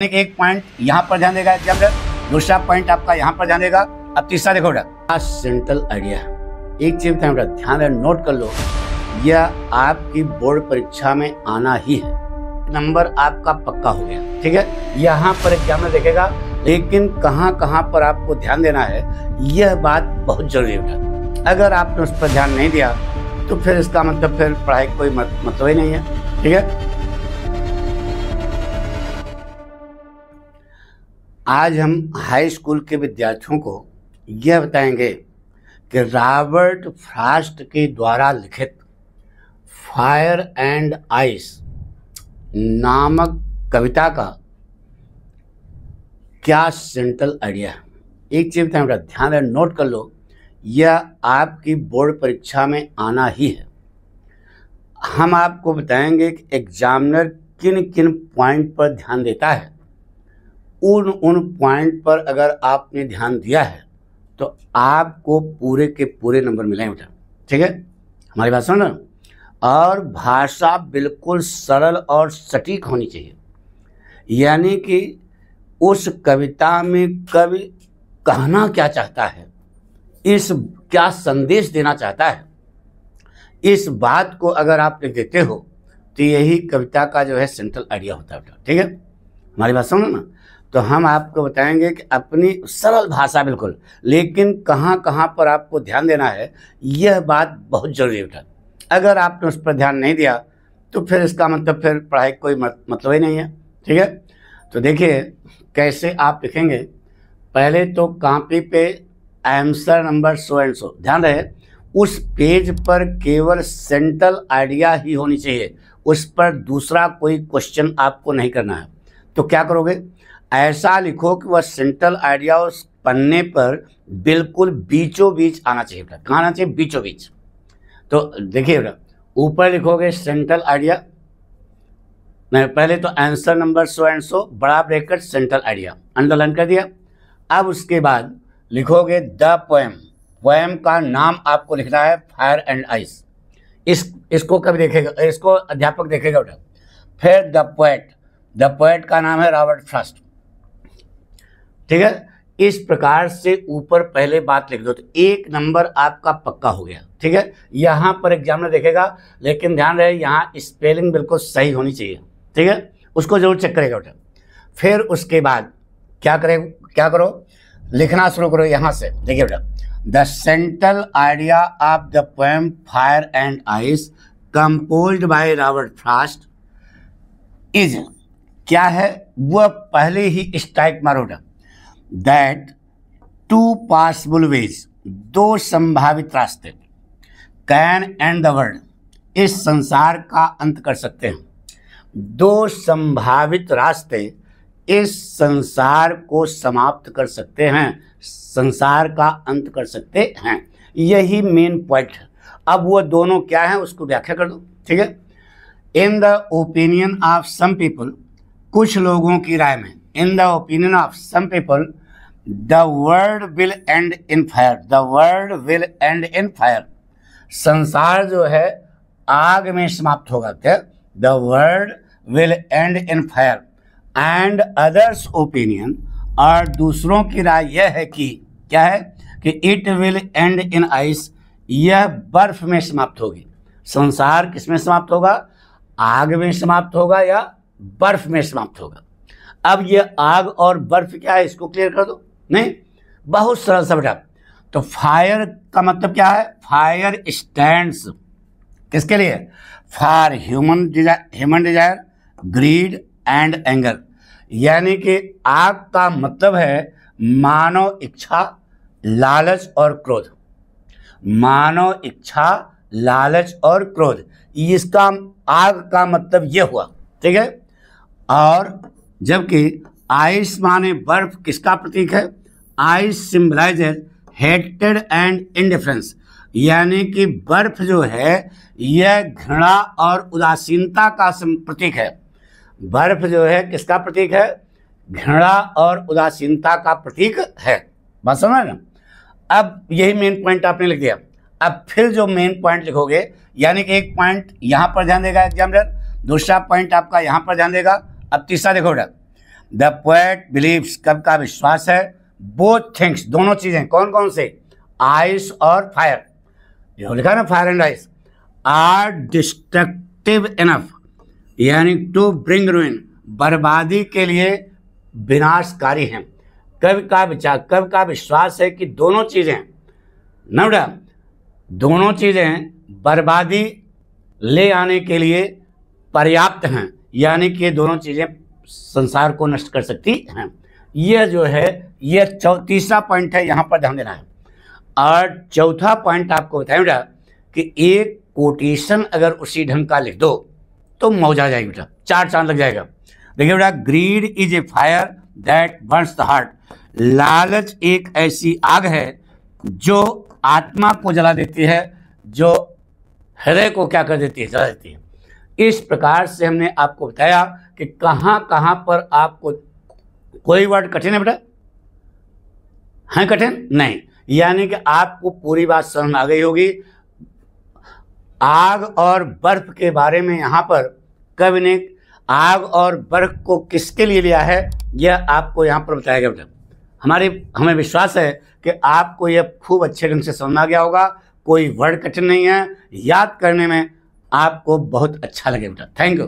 एक पॉइंट यहाँ पर ध्यान देगा एग्जामिनर, दूसरा पॉइंट आपका यहाँ पर ध्यान देगा। अब तीसरा देखो बेटा, सेंट्रल आइडिया। एक चीज बेटा ध्यान है, नोट कर लो, यह आपकी बोर्ड परीक्षा में आना ही है। नंबर आपका पक्का हो गया, ठीक है। यहाँ पर एग्जामिनर देखेगा, लेकिन कहाँ कहाँ पर आपको ध्यान देना है, यह बात बहुत जरूरी है बेटा। अगर आपने उस पर ध्यान नहीं दिया तो फिर इसका मतलब फिर पढ़ाई कोई मतलब ही नहीं है, ठीक है। आज हम हाई स्कूल के विद्यार्थियों को यह बताएंगे कि रॉबर्ट फ्रॉस्ट के द्वारा लिखित फायर एंड आइस नामक कविता का क्या सेंट्रल आइडिया है। एक चीज बेटा ध्यान है, नोट कर लो, यह आपकी बोर्ड परीक्षा में आना ही है। हम आपको बताएंगे कि एग्जामिनर किन किन पॉइंट पर ध्यान देता है। उन पॉइंट पर अगर आपने ध्यान दिया है तो आपको पूरे के पूरे नंबर मिलेंगे बेटा, ठीक है। हमारी बात सुनो ना। और भाषा बिल्कुल सरल और सटीक होनी चाहिए, यानी कि उस कविता में कवि कहना क्या चाहता है, इस क्या संदेश देना चाहता है, इस बात को अगर आप लिख देते हो तो यही कविता का जो है सेंट्रल आइडिया होता है बेटा, ठीक है। हमारी बात सुनो ना। तो हम आपको बताएंगे कि अपनी सरल भाषा बिल्कुल, लेकिन कहाँ कहाँ पर आपको ध्यान देना है, यह बात बहुत जरूरी है बेटा। अगर आपने उस पर ध्यान नहीं दिया तो फिर इसका मतलब फिर पढ़ाई कोई मतलब ही नहीं है, ठीक है। तो देखिए कैसे आप लिखेंगे। पहले तो कॉपी पे answer number so and so, ध्यान रहे उस पेज पर केवल सेंट्रल आइडिया ही होनी चाहिए, उस पर दूसरा कोई क्वेश्चन आपको नहीं करना है। तो क्या करोगे, ऐसा लिखो कि वह सेंट्रल आइडिया उस पन्ने पर बिल्कुल बीचों बीच आना चाहिए। कहाँ आना चाहिए, बीचों बीच। तो देखिए ऊपर लिखोगे सेंट्रल आइडिया, मैं पहले तो answer number so and so बड़ा ब्रैकेट सेंट्रल आइडिया अंडरलाइन कर दिया। अब उसके बाद लिखोगे द पोएम, पोएम का नाम आपको लिखना है फायर एंड आइस। इसको कभी देखेगा, इसको अध्यापक देखेगा बेटा। फिर द पोएट, द पोएट का नाम है रॉबर्ट फ्रॉस्ट, ठीक है। इस प्रकार से ऊपर पहले बात लिख दो तो एक नंबर आपका पक्का हो गया, ठीक है। यहाँ पर एग्जामिनर देखेगा, लेकिन ध्यान रहे यहाँ स्पेलिंग बिल्कुल सही होनी चाहिए, ठीक है। उसको जरूर चेक करेगा बेटा। फिर उसके बाद क्या करो, लिखना शुरू करो यहाँ से। देखिए बेटा, the central idea of the poem fire and ice composed by Robert Frost is, क्या है वह पहले ही स्ट्राइक मारो बेटा, दैट टू पॉसिबल वेज, दो संभावित रास्ते, कैन एंड द वर्ल्ड, इस संसार का अंत कर सकते हैं। दो संभावित रास्ते इस संसार को समाप्त कर सकते हैं, संसार का अंत कर सकते हैं, यही मेन पॉइंट है। अब वो दोनों क्या है उसको व्याख्या कर दो, ठीक है। In the opinion of some people, कुछ लोगों की राय में, in the opinion of some people the world will end in fire, the world will end in fire, संसार जो है आग में समाप्त होगा। क्या, the world will end in fire and others opinion, और दूसरों की राय यह है कि क्या है कि it will end in ice, यह बर्फ में समाप्त होगी। संसार किस में समाप्त होगा, आग में समाप्त होगा या बर्फ में समाप्त होगा। अब ये आग और बर्फ क्या है, इसको क्लियर कर दो। नहीं, बहुत सरल सा बेटा। तो फायर का मतलब क्या है, फायर स्टैंड्स किसके लिए, for human desire, greed and anger, यानी कि आग का मतलब है मानव इच्छा, लालच और क्रोध। मानव इच्छा, लालच और क्रोध, इसका आग का मतलब ये हुआ, ठीक है। और जबकि आइस माने बर्फ किसका प्रतीक है, ice symbolises hated and indifference, यानी कि बर्फ जो है यह घृणा और उदासीनता का प्रतीक है। बर्फ जो है किसका प्रतीक है, घृणा और उदासीनता का प्रतीक है। बात समझ ना। अब यही मेन पॉइंट आपने लिख दिया। अब फिर जो मेन पॉइंट लिखोगे, यानी कि एक पॉइंट यहाँ पर ध्यान देगा एग्जामिनर, दूसरा पॉइंट आपका यहाँ पर ध्यान देगा। अब तीसरा देखो बेटा, द पोएट बिलीव्स, कवि का विश्वास है, बोथ थिंग्स, दोनों चीजें, कौन कौन से, आइस और फायर, जो लिखा ना fire and ice, are destructive enough, यानी टू ब्रिंग रूइन, बर्बादी के लिए विनाशकारी हैं। कवि का विचार, कवि का विश्वास है कि दोनों चीजें, नोड़ा, दोनों चीजें बर्बादी ले आने के लिए पर्याप्त हैं, यानी कि दोनों चीजें संसार को नष्ट कर सकती हैं। यह जो है यह तीसरा पॉइंट है, यहाँ पर ध्यान देना है। और चौथा पॉइंट आपको बताएं बेटा कि एक कोटेशन अगर उसी ढंग का लिख दो तो मौज आ जाएगी बेटा, चार चांद लग जाएगा। देखिए बेटा, grid is a fire that Burns the heart, लालच एक ऐसी आग है जो आत्मा को जला देती है, जो हृदय को क्या कर देती है, जला देती है। इस प्रकार से हमने आपको बताया कि कहाँ कहाँ पर आपको, कोई वर्ड कठिन है बेटा, है कठिन नहीं, यानी कि आपको पूरी बात समझ में आ गई होगी। आग और बर्फ के बारे में यहाँ पर कवि ने आग और बर्फ को किसके लिए लिया है, यह आपको यहाँ पर बताया गया बेटा। हमें विश्वास है कि आपको यह खूब अच्छे ढंग से समझ में आ गया होगा, कोई वर्ड कठिन नहीं है, याद करने में आपको बहुत अच्छा लगे बेटा। Thank you.